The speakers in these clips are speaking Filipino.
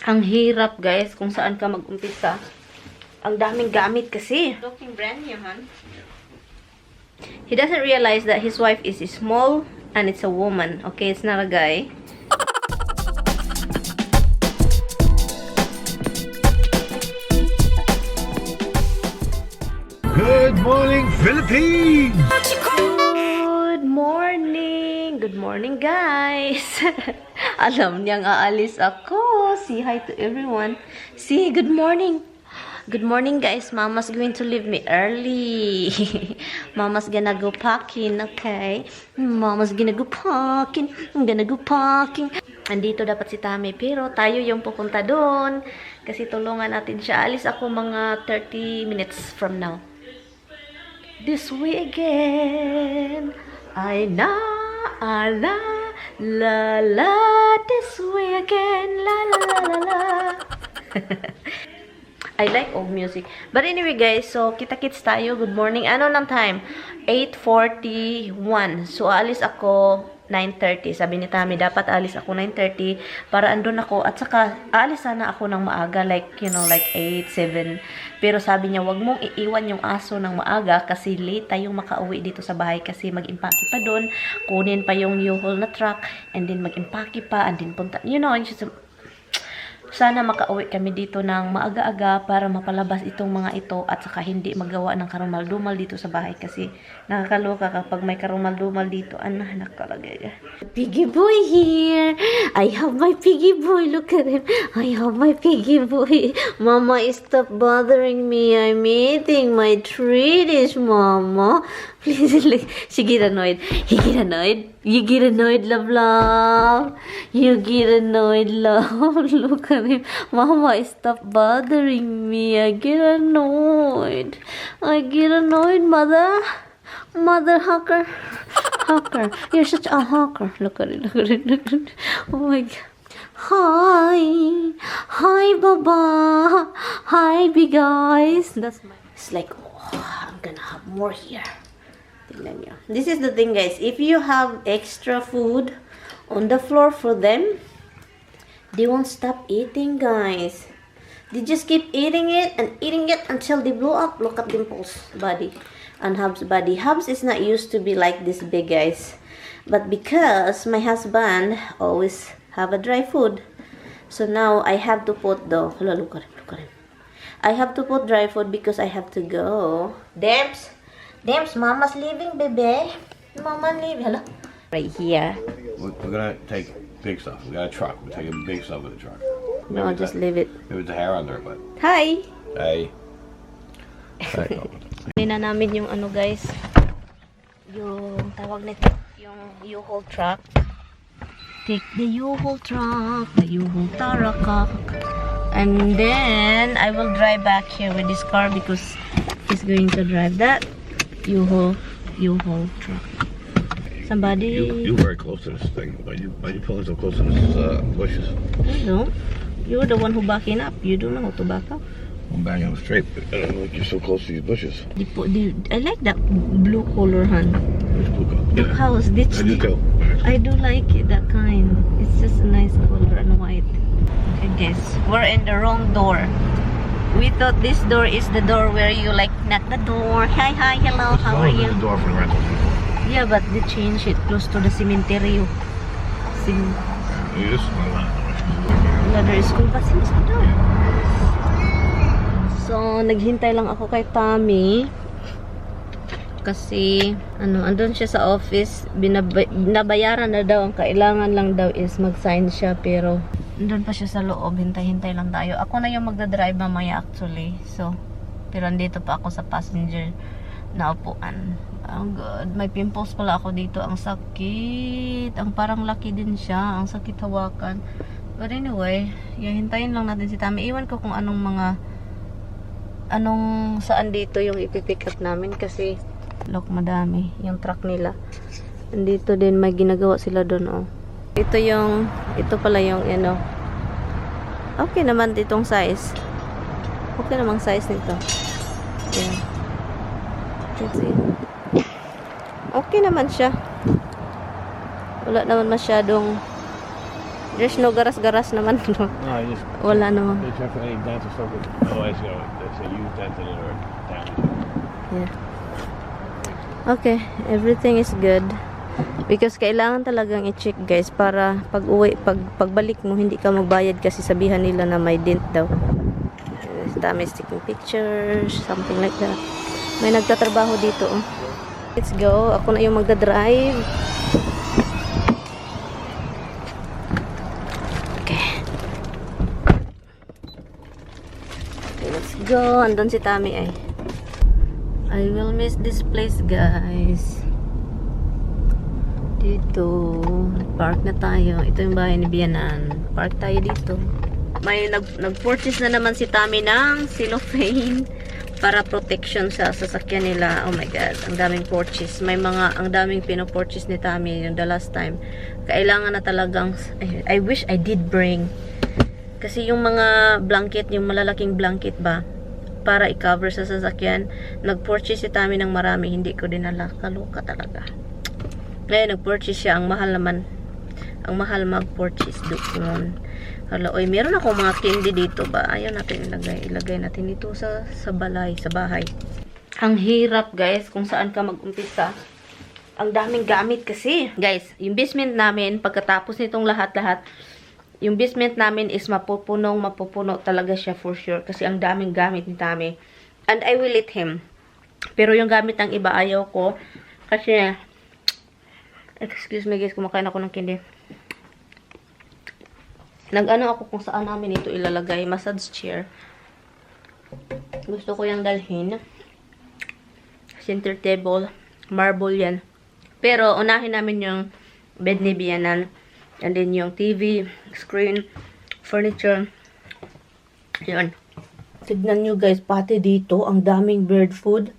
Ang hirap, guys, kung saan ka mag-umpisa. Ang daming gamit kasi. Looking brand new, hon. He doesn't realize that his wife is small and it's a woman. Okay, it's not a guy. Good morning, Philippines! Good morning! Good morning, guys! Alam niyang aalis ako. Say hi to everyone. Say good morning. Good morning, guys. Mama's going to leave me early. Mama's gonna go packing, okay? Mama's gonna go packing. I'm gonna go packing. Andito dapat si Tami, pero tayo yung pupunta doon. Kasi tulungan natin siya. Alis ako mga 30 minutes from now. This way again. I na, la, la, la. This way again. La, la, la, la, la. I like old music. But anyway, guys, so kita-kits tayo. Good morning. Ano ng time? 8:41. So, alis ako 9:30. Sabi ni Tami, dapat alis ako 9:30 para andun ako. At saka, alis sana ako ng maaga. Like, you know, like 8, 7. Pero sabi niya, wag mong iiwan yung aso ng maaga kasi late tayong makauwi dito sa bahay kasi mag-impake pa doon. Kunin pa yung U-Haul na truck. And then mag-impake pa. And then punta, you know, sana makauwi kami dito ng maaga-aga para mapalabas itong mga ito at saka hindi magawa ng karumal-dumal dito sa bahay kasi nakakaloka kapag may karumal-dumal dito. Nakalagay. Piggy boy here. I have my piggy boy. Look at him. I have my piggy boy. Mama, stop bothering me. I'm eating my treats, Mama. Please, she get annoyed. He get annoyed. You get annoyed, love. You get annoyed, love. Look at him. Mama, stop bothering me. I get annoyed. I get annoyed, mother. Mother hawker. Hawker. You're such a hawker. Look at it. Look at it. Look at it. Oh my God. Hi. Hi, Baba. Hi, big guys. That's my... It's like, oh, I'm gonna have more here. This is the thing, guys. If you have extra food on the floor for them, they won't stop eating, guys. They just keep eating it until they blow up. Look at Dimple's body and Hub's body. Hub's is not used to be like this big, guys. But because my husband always have a dry food, so now I have to put the... Look at him. Look at him. I have to put dry food because I have to go. Damps, Mama's leaving, baby. Mama leaving. Hello. Right here. We're gonna take big stuff. We got a truck. We're taking big stuff with the truck. No, just leave it. Maybe it's a hair under it, but... Hi! Hey. Hindi na namin yung ano, guys. Yung tawag nito. Yung U-Haul truck. Take the U-Haul truck. The U-Haul tarakak. And then, I will drive back here with this car because he's going to drive that. U-Haul truck. Somebody... You're very close to this thing. Why you pulling so close to this bushes? I don't know. You're the one who backing up. You don't know how to back up. I'm backing up straight, but I don't know, like you're so close to these bushes. I like that blue color, hon. Which blue color? Look how it's I do too. I do like it, that kind. It's just a nice color and white. Okay, guys. We're in the wrong door. We thought this door is the door where you like knock the door. Hi, hello, how are you? The door for the rental people. Yeah, but they changed it close to the cementerio. You just Another school pa since doon. So, naghintay lang ako kay Tami. Kasi, andun siya sa office. Nabayaran na daw. Ang kailangan lang daw is mag-sign siya. Pero, andun pa siya sa loob. Hintay-hintay lang tayo. Ako na yung magdadrive mamaya actually. So, pero andito pa ako sa passenger na upuan. Ang good. May pimples pala ako dito. Ang sakit. Ang parang laki din siya. Ang sakit hawakan. But anyway, hintayin lang natin si Tami. Iwan ko kung saan dito yung ipipick up namin kasi look, madami yung truck nila. Andito din may ginagawa sila doon, oh. Ito pala yung okay naman itong size. Okay namang size nito. Yeah. Let's see. Okay naman siya. Wala naman masyadong There's no garas-garas naman. No? No, I just Wala no. they check for any dents or stuff. Otherwise, you know, they say you dented it or damaged it. Yeah. Okay, everything is good. Because kailangan talagang i-check guys para pagbalik mo hindi ka magbayad kasi sabihan nila na may dent daw. Dami taking pictures, something like that. May nagtatrabaho dito. Oh. Let's go. Ako na yung magdadrive. Let's go. Andun si Tami ay. I will miss this place, guys. Dito. Park na tayo. Ito yung bahay ni Bianan. Park tayo dito. May nag-purchase na naman si Tami ng cellophane para protection sa sasakyan nila. Oh my God. Ang daming purchase. Ang daming pino-purchase ni Tami yung the last time. Kailangan na talagang I wish I did bring. Kasi yung mga blanket, yung malalaking blanket ba, para i-cover sa sasakyan, nag-purchase si Tami ng marami, hindi ko dinala. Kaluka talaga. Ngayon, nag-purchase siya. Ang mahal naman. Ang mahal mag-purchase doon. Hala, oy, meron ako mga candy dito ba? Ayaw natin ilagay. Ilagay natin dito sa bahay. Ang hirap, guys, kung saan ka mag-umpisa. Ang daming gamit kasi. Guys, yung basement namin, pagkatapos nitong lahat-lahat, yung basement namin is mapupuno talaga siya for sure. Kasi ang daming gamit ni Tami. And I will let him. Pero yung gamit ng iba, ayaw ko. Kasi, excuse me guys, kumakain ako ng candy. Nag-ano ako kung saan namin ito ilalagay. Massage chair. Gusto ko yung dalhin. Center table. Marble yan. Pero, unahin namin yung bed ni Bianan. And then yung TV, screen, furniture. Yun. Tignan nyo guys, pati dito, ang daming bird food.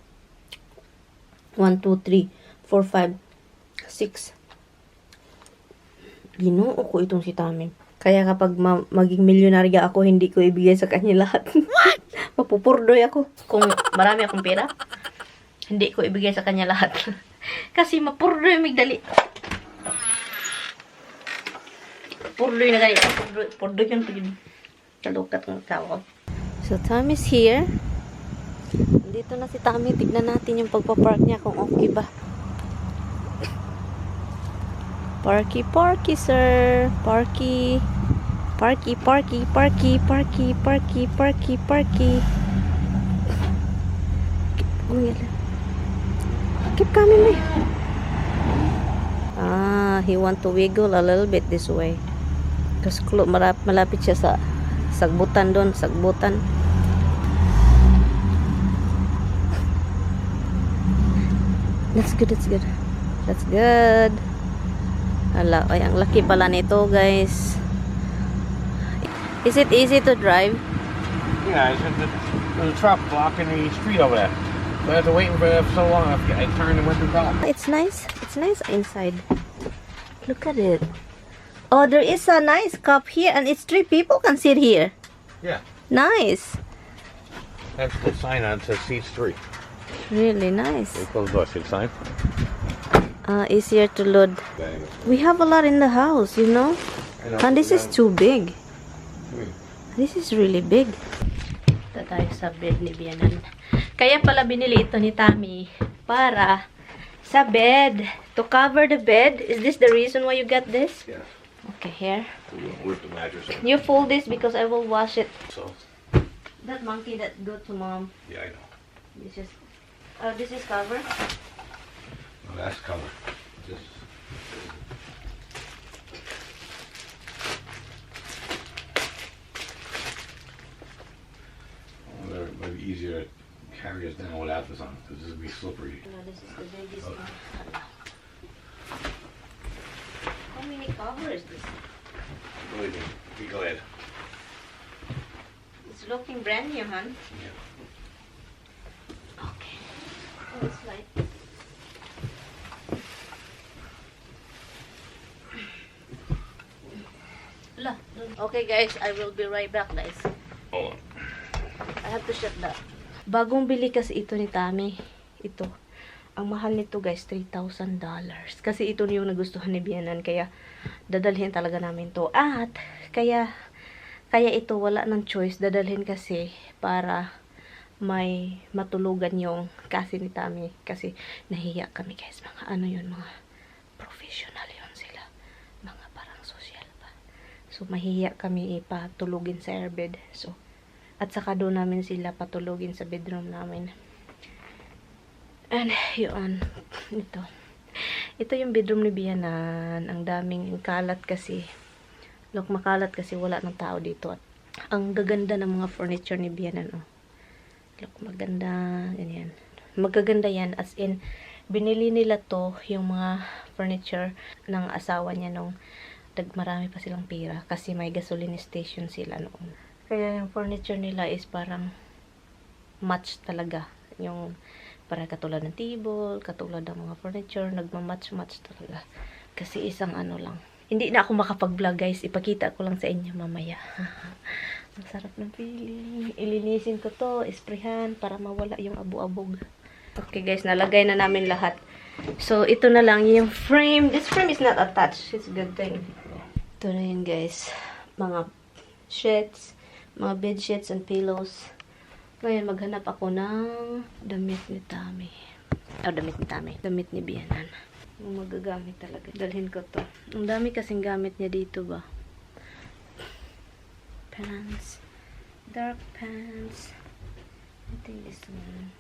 1, 2, 3, 4, 5, 6. Ginoo ko itong si Tami. Kaya kapag maging milyonarya ako, hindi ko ibigay sa kanya lahat. What? Mapupurdoy ako. Kung marami akong pera, hindi ko ibigay sa kanya lahat. Kasi mapurdoy migdali. Purdoy na ganito. Purdoy yung kalukat ng tao. So, Tami is here. Dito na si Tami. Tignan natin yung pagpapark niya kung okay ba. Parky, parky, sir. Parky. Parky, parky, parky, parky, parky, parky, parky. Keep coming, may. He want to wiggle a little bit this way. Kasi malapit siya sa sagbutan doon. Sagbutan. That's good, that's good. That's good. Hala, ay, ang laki pala nito, guys. Is it easy to drive? Yeah, there's a truck blocking the street over there. So I have to wait for so long. I turned and went through car. It's nice. It's nice inside. Look at it. Oh, there is a nice cup here, and it's 3 people can sit here. Yeah. Nice. That's the sign on it says seats 3. Really nice. They close the door. See the sign? Easier to load. We have a lot in the house, you know? And this is too big. This is really big. Ito tayo sa bed ni Bianan. Kaya pala binili ito ni Tami para sa bed. To cover the bed. Is this the reason why you got this? Yeah. Okay, here. With the mattress. You fold this because I will wash it. So. That monkey that go to mom. Yeah, I know. This is cover. No, that's covered. Just. It might be easier to carry us down without this on, because this would be slippery. No, this is the biggest one. How many cover is this? Believe me, be glad. It's looking brand new, hon. Yeah. Okay. Oh, it's light. Okay guys, I will be right back guys. Hold on. I have to shut that. Bagong bili kasi ito ni Tami. Ito. ang mahal nito guys, $3,000. Kasi ito yung nagustuhan ni Bianan, kaya dadalhin talaga namin to. At kaya ito wala ng choice, dadalhin kasi para may matulugan yung kasi ni Tami. Kasi nahiya kami guys, mga ano yun, mga professional yun sila. Mga parang social pa. So mahiya kami ipatulugin sa airbed. So, at saka doon namin sila patulugin sa bedroom namin. And yun, ito yung bedroom ni Bianan. Ang daming kalat kasi. Look, makalat kasi wala ng tao dito. At ang gaganda ng mga furniture ni Bianan, oh. Look, maganda, ganyan. Magaganda yan, as in, binili nila to, yung mga furniture ng asawa niya nung marami pa silang pera. Kasi may gasoline station sila noon. Kaya yung furniture nila is parang match talaga. Yung para katulad ng table, katulad ng mga furniture, nagmamatch-match talaga. Kasi isang ano lang. Hindi na ako makapag-vlog guys, ipakita ko lang sa inyo mamaya. Ang sarap ng feeling. Ilinisin ko to, isprehan, para mawala yung abu-abog. Okay guys, nalagay na namin lahat. So, ito na lang yung frame. This frame is not attached. It's a good thing. Ito na yun guys. Mga sheets, mga bed sheets and pillows. Ngayon, maghanap ako ng damit ni Tami. Damit ni Bianan. Yung magagamit talaga. Dalhin ko to. Ang dami kasing gamit niya dito ba. Pants. Dark pants. I think this one.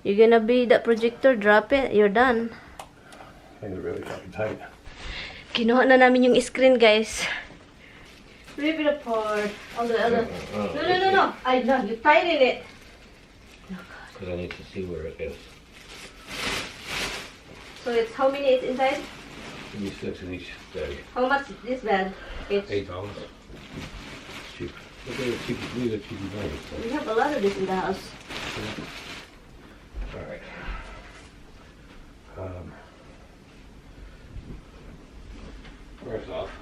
You're gonna be that projector. Drop it. You're done. They're really fucking tight. Kinuha na namin yung screen, guys. Rip it apart. No. You tighten it. Because I need to see where it is. So it's how many is inside? Give me 6 in each bag. How much is this bag? It's $8. Cheap. Look at the cheap. These are cheap bags. we have a lot of this in the house. All right. First off,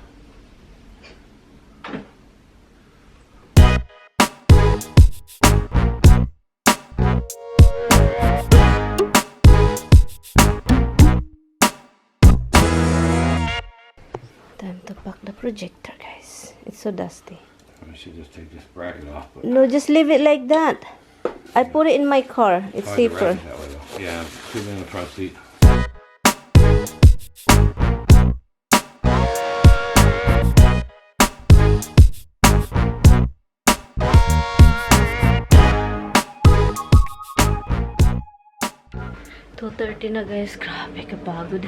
Time to pack the projector, guys. It's so dusty. I should just take this bracket off. But No, just leave it like that. I put it in my car. It's hard to safer. raise it that way, though. Yeah, keep it in the front seat. $2:30 na guys. Grabe, kapagod.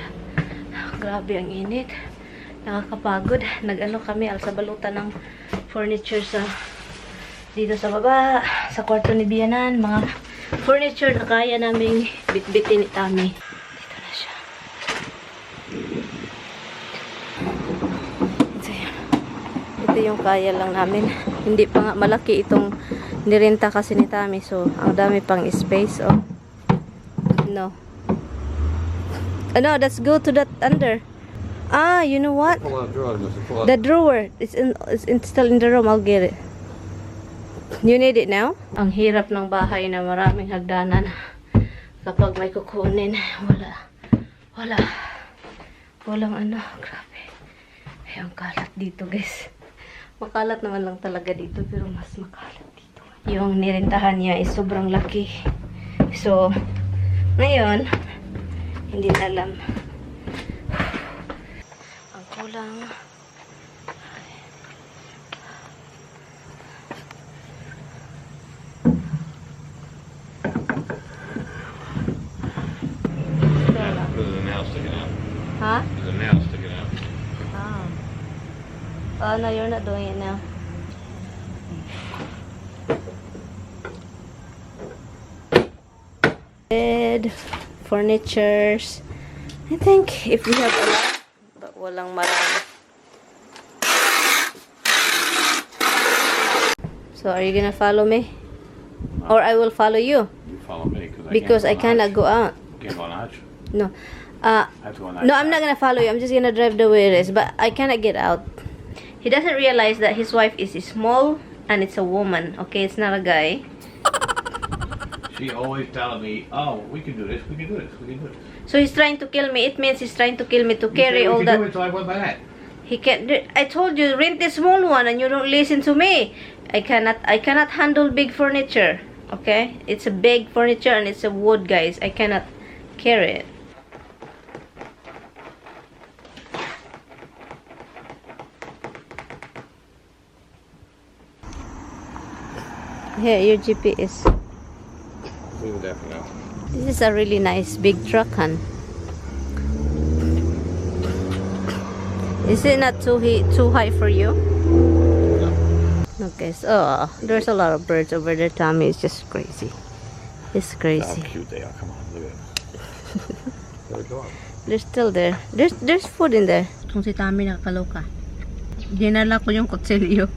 Grabe ang init. Nakakapagod. Nag-ano kami, alsabalutan ng furniture sa dito sa baba, sa kwarto ni Bianan. Mga furniture na kaya naming bitbitin ni Tami. Dito na siya. Ito yung kaya lang namin. Hindi pa nga malaki itong nirenta kasi ni Tami. So, ang dami pang space. Oh. No. No, let's go to that under. Ah, you know what? Pull out drawers, pull out. The drawer. It's still in the room. I'll get it. You need it now? Ang hirap ng bahay na maraming hagdanan. Kapag may kukunin, walang ano. Grabe. Ay, ang kalat dito, guys. Makalat naman lang talaga dito, pero mas makalat dito. Yung nirentahan niya is sobrang laki. So, ngayon, hindi na alam. Ang kulang. There's a nail sticking out. Huh? There's a nail sticking out. Oh, no, you're not doing it now. Bed, furnitures. I think if we have a lot, but walang marami. So, are you gonna follow me? Or I will follow you? You follow me Because I cannot go out. Can't go on Hutch. No. I have to go on No, I'm not gonna follow you. I'm just gonna drive the way it is. But I cannot get out. He doesn't realize that his wife is small and it's a woman. Okay, it's not a guy. She always telling me, "Oh, we can do this. We can do this. We can do it." So he's trying to kill me. It means he's trying to kill me to carry all We that. can do it, so I went by that. He can't. I told you rent the small one, and you don't listen to me. I cannot handle big furniture. Okay, it's a big furniture and it's a wood, guys. I cannot carry it. Here, your GPS. Leave it there for now. This is a really nice big truck, hun. Is it not too high for you? No. Okay, so there's a lot of birds over there, Tommy. It's just crazy. It's How crazy. cute they are. Come on, look at them. There we go. They're still there. There's food in there. Kung si Tommy nakakaloka. Dinala ko yung kutsilyo.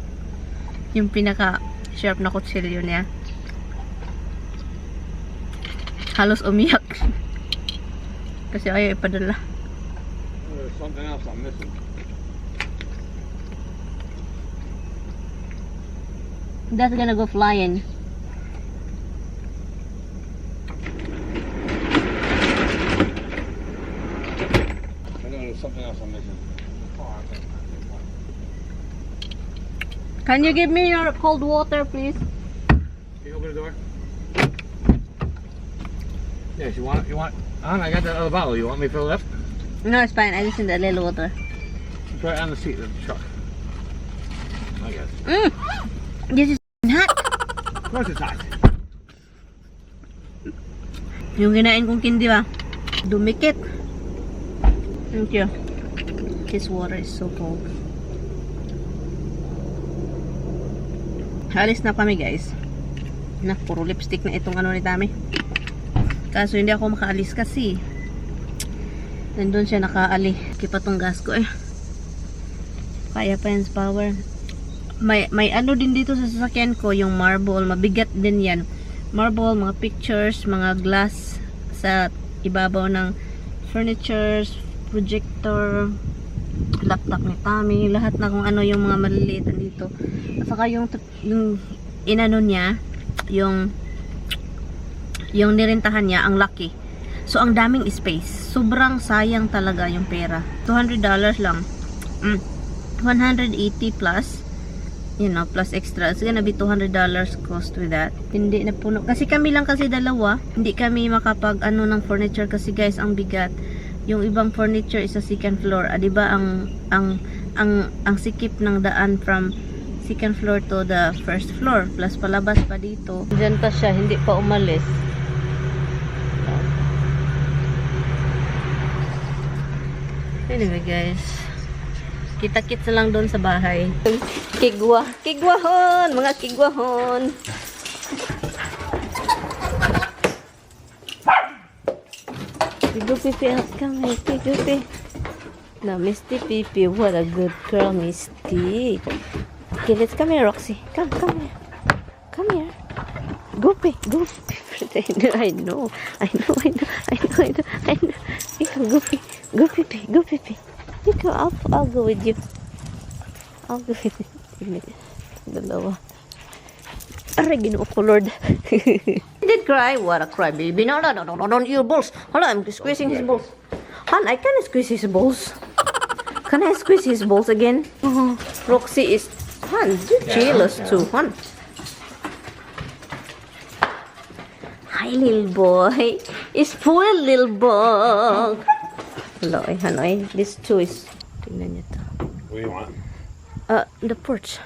Yung pinaka-sharp na kutsilyo niya. Halos umiyak. Kasi ayaw ipadala. There's something else I'm missing. That's gonna go flying. I know there's something else I'm missing. Can you give me your cold water, please? Can you open the door? Yes, you want it? I got that other bottle. You want me to fill it up? No, it's fine. I just need a little water. It's right on the seat of the truck. I guess. This is hot. Of course it's hot. Yung kinain kong kindi ba? Dumikit. Thank you. This water is so cold. Alis na kami, guys. Puro lipstick na itong ano ni Tami. Kaso hindi ako makaalis kasi nandun siya nakaali. Kipatong gas ko eh. Kaya pa yan sa power. May ano din dito sa sasakyan ko, yung marble. Mabigat din yan. Marble, mga pictures, mga glass sa ibabaw ng furnitures, projector, laptop ni Tami, lahat na kung ano yung mga maliliit dito. At saka yung inano niya, yung nirentahan niya, ang laki. So, ang daming space. Sobrang sayang talaga yung pera. $200 lang. 180 plus, you know, plus extra. It's gonna be $200 cost with that. Hindi na puno. Kasi kami lang kasi dalawa. Hindi kami makapag ano ng furniture kasi guys, ang bigat. Yung ibang furniture is sa second floor. Diba ang sikip ng daan from second floor to the first floor. Plus palabas pa dito. Diyan pa siya, hindi pa umalis. Anyway guys, kita-kits lang doon sa bahay. Kigwahon! Mga kigwahon! Pipi, come here, Pipi. Now, Misty Pipi, what a good girl, Misty. Okay, let's come here, Roxy. Come here. Come here. Goopy. I know. You go, Goopy. You go, I'll go with you. Dalawa. Aray, ginoo ko, Lord. He did cry. What a cry, baby. No, your balls. Hold on, I'm squeezing his balls. Han, I can squeeze his balls. Can I squeeze his balls again? Roxy is... Han, you're jealous too, Han. Hi, little boy. It's spoiled, little bug. Hello, Hanoy. This too is... Tingnan niyo to. What do you want? The porch.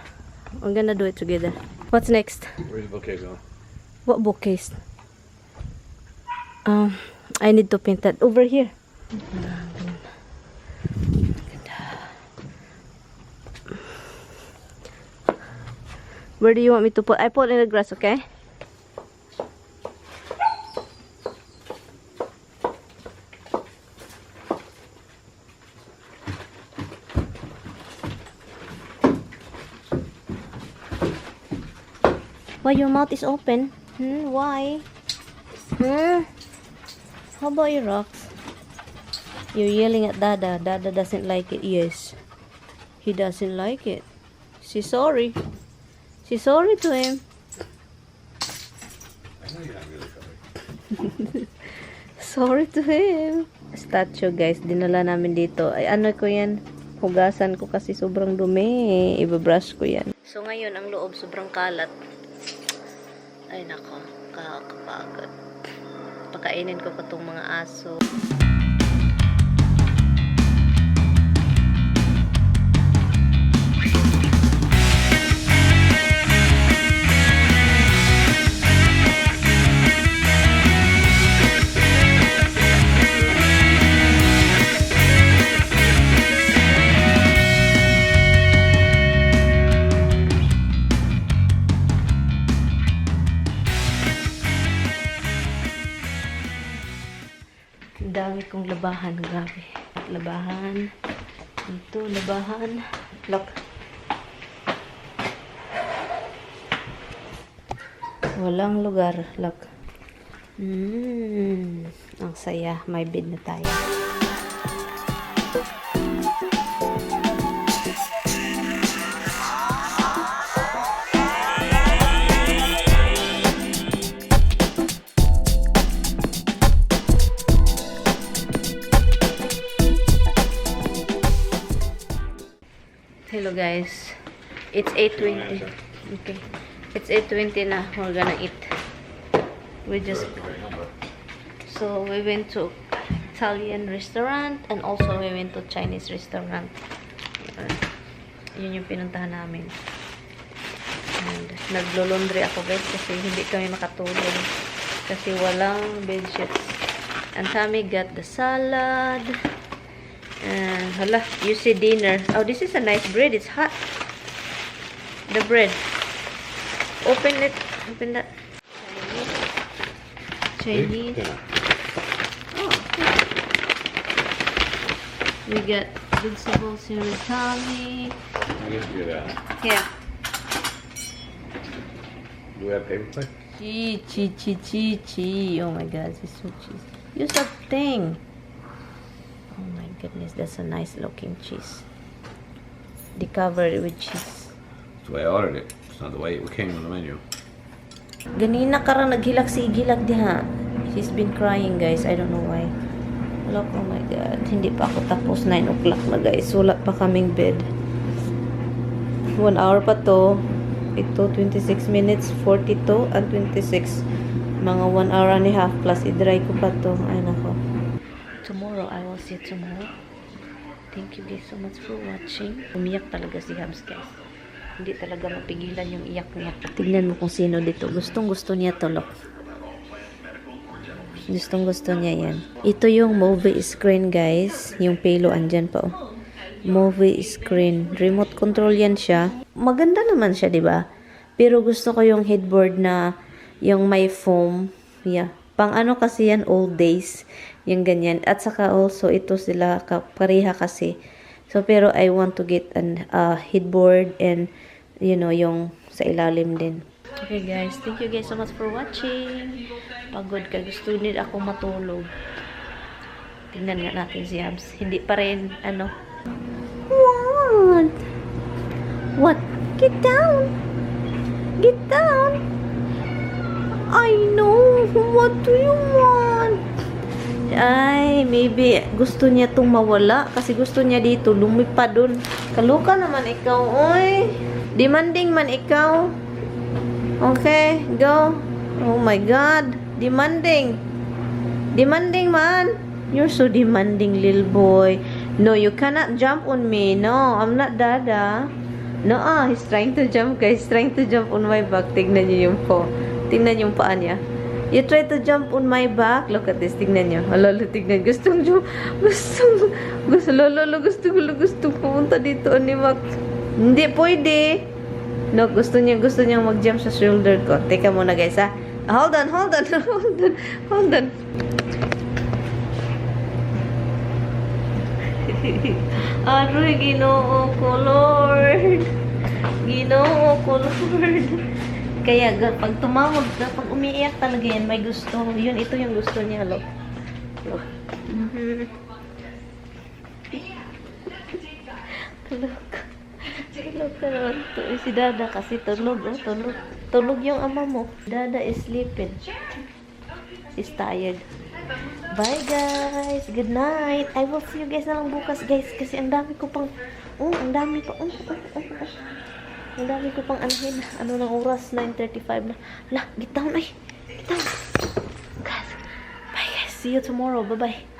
We're gonna do it together. What's next? Where's the bookcase going? What bookcase? I need to paint that over here. Where do you want me to put? I put in the grass, okay? Why your mouth is open? Why? How about your rocks? You're yelling at Dada. Dada doesn't like it. Yes. He doesn't like it. She's sorry. She's sorry to him. I know you're not really sorry. Sorry to him. Statue, guys. Dinala namin dito. Ay, ano ko yan? Hugasan ko kasi sobrang dumi. Ibabrush ko yan. So, ngayon, ang loob sobrang kalat. Ay, nako. Kakapagod. Pakainin ko pa itong mga aso. Dami kong labahan, grabe. Labahan. Ito, labahan. Look. Walang lugar. Look. Ang saya. May bed na tayo. Hello guys, it's 8:20. Okay, it's 8:20 na. We're gonna eat. We just so we went to Italian restaurant and also we went to Chinese restaurant. Yun yung pinuntahan namin. And naglo-laundry ako guys kasi hindi kami makatulog kasi walang bedsheets. And Tammy got the salad. And hala, you see dinner. Oh, this is a nice bread. It's hot. The bread. Open it. Open that. Chinese. Oh, okay. We got vegetables here with Tommy. I guess you get that. Here. Do we have paper plate? Chi. Oh my God, this is so cheesy. Use that thing. Oh my goodness, that's a nice looking cheese. They covered it with cheese. That's the way I ordered it. It's not the way it came on the menu. Ganina karang naghilak si Gilak diha. She's been crying guys, I don't know why. Look, oh my God. Hindi pa ako tapos, 9 o'clock na guys. Wala pa kaming bed. 1 hour pa to. Ito, 26 minutes, 42 and 26. Mga 1 hour and a half plus i-dry ko pa to. Ay nako. Tomorrow, I will see you tomorrow. Thank you guys so much for watching. Umiyak talaga si Hubs guys. Hindi talaga mapigilan yung iyak niya. Tignan mo kung sino dito. Gustong gusto niya to, look. Gustong gusto niya yan. Ito yung movie screen guys. Yung paylo andyan pa oh. Movie screen. Remote control yan siya. Maganda naman siya, diba? Pero gusto ko yung headboard na yung may foam. Yeah. Pang ano kasi yan, old days. Yung ganyan. At saka also, ito sila pareha kasi. So, pero I want to get an headboard and, you know, yung sa ilalim din. Okay guys, thank you guys so much for watching. Pagod ka, gusto nila ako matulog. Tingnan nga natin si Hubs. Hindi pa rin, ano. What? What? Get down! Get down! I know! What do you want? Ay, maybe gusto niya itong mawala kasi gusto niya dito, lumipad dun. Kaluka naman ikaw, oy. Demanding man ikaw. Okay, go. Oh my God. Demanding. Demanding man. You're so demanding, little boy. No, you cannot jump on me. No, I'm not Dada. No, he's trying to jump, guys. He's trying to jump on my back. Tignan niyo yung po. Tignan yung paa niya. You try to jump on my back. Look at this. Tignan nyo. Lolo, tignan. Gusto pumunta dito. Animak. Hindi pwede. No, gusto niya mag-jump sa shoulder ko. Teka muna guys ha. Hold on. Aroy, Ginoo ko, Lord. Ginoo ko, Lord. Kaya pag tumawag ka, pag umiiyak talaga yan, may gusto. Yun, ito yung gusto niya, look. Look. Look. Tulog ka naman to. Si Dada kasi tulog. Oh, tulog. Tulog yung ama mo. Dada is sleeping. He's tired. Bye guys. Good night. I will see you guys na lang bukas guys. Kasi ang dami ko pang... ang dami pa. Ang dami ko pang anuhin. Ano ng oras? 9:35 na. Hala, get down ay. Get down. Guys. Bye guys. See you tomorrow. Bye-bye.